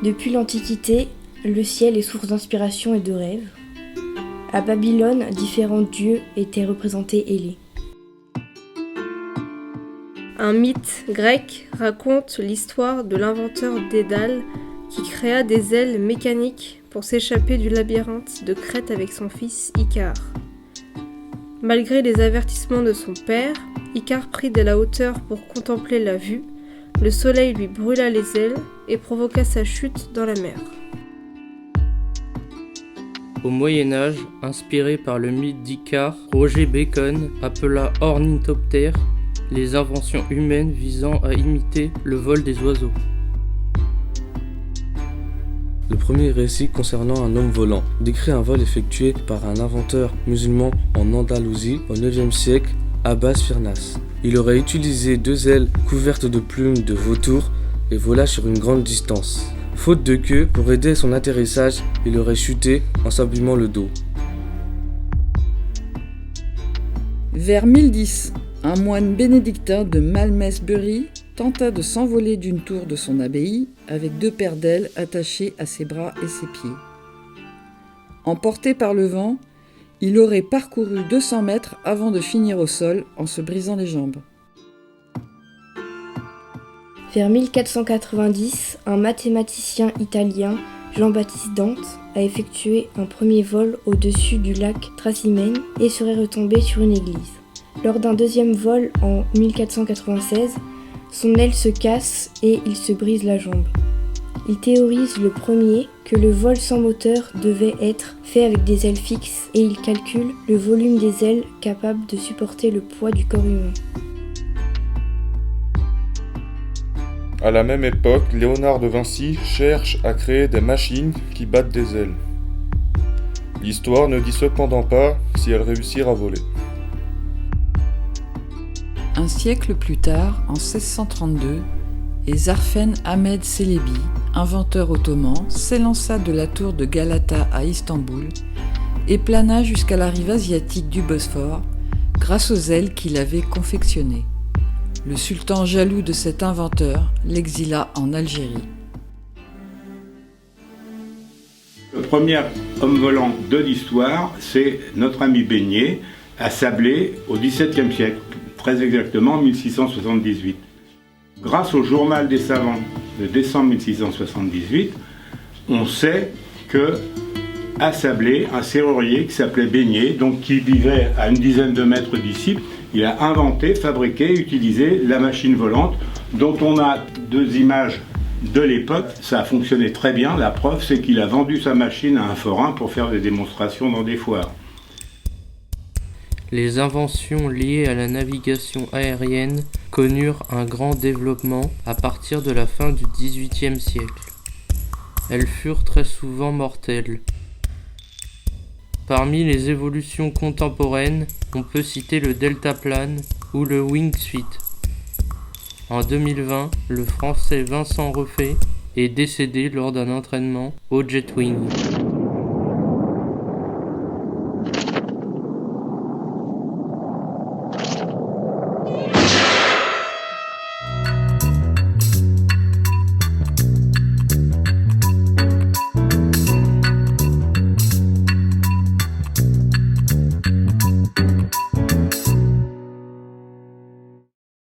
Depuis l'Antiquité, le ciel est source d'inspiration et de rêve. À Babylone, différents dieux étaient représentés ailés. Un mythe grec raconte l'histoire de l'inventeur Dédale qui créa des ailes mécaniques pour s'échapper du labyrinthe de Crète avec son fils Icare. Malgré les avertissements de son père, Icare prit de la hauteur pour contempler la vue, le soleil lui brûla les ailes et provoqua sa chute dans la mer. Au Moyen-Âge, inspiré par le mythe d'Icare, Roger Bacon appela ornithoptères les inventions humaines visant à imiter le vol des oiseaux. Le premier récit concernant un homme volant décrit un vol effectué par un inventeur musulman en Andalousie au IXe siècle, Abbas Firnas. Il aurait utilisé 2 ailes couvertes de plumes de vautour et vola sur une grande distance. Faute de queue, pour aider son atterrissage, il aurait chuté en s'abîmant le dos. Vers 1010, un moine bénédictin de Malmesbury tenta de s'envoler d'une tour de son abbaye avec 2 paires d'ailes attachées à ses bras et ses pieds. Emporté par le vent, il aurait parcouru 200 mètres avant de finir au sol en se brisant les jambes. Vers 1490, un mathématicien italien, Jean-Baptiste Dante, a effectué un premier vol au-dessus du lac Trasimène et serait retombé sur une église. Lors d'un deuxième vol en 1496, son aile se casse et il se brise la jambe. Il théorise le premier que le vol sans moteur devait être fait avec des ailes fixes et il calcule le volume des ailes capables de supporter le poids du corps humain. À la même époque, Léonard de Vinci cherche à créer des machines qui battent des ailes. L'histoire ne dit cependant pas si elles réussirent à voler. Un siècle plus tard, en 1632, Zarfen Ahmed Çelebi, inventeur ottoman, s'élança de la tour de Galata à Istanbul et plana jusqu'à la rive asiatique du Bosphore grâce aux ailes qu'il avait confectionnées. Le sultan, jaloux de cet inventeur, l'exila en Algérie. Le premier homme volant de l'histoire, c'est notre ami Beignet, à Sablé, au XVIIe siècle, très exactement 1678. Grâce au Journal des savants de décembre 1678, on sait que à Sablé, un serrurier qui s'appelait Beignet, donc qui vivait à une dizaine de mètres d'ici, il a inventé, fabriqué, utilisé la machine volante, dont on a 2 images de l'époque. Ça a fonctionné très bien. La preuve, c'est qu'il a vendu sa machine à un forain pour faire des démonstrations dans des foires. Les inventions liées à la navigation aérienne connurent un grand développement à partir de la fin du XVIIIe siècle. Elles furent très souvent mortelles. Parmi les évolutions contemporaines, on peut citer le deltaplane ou le wingsuit. En 2020, le Français Vincent Refait est décédé lors d'un entraînement au Jetwing.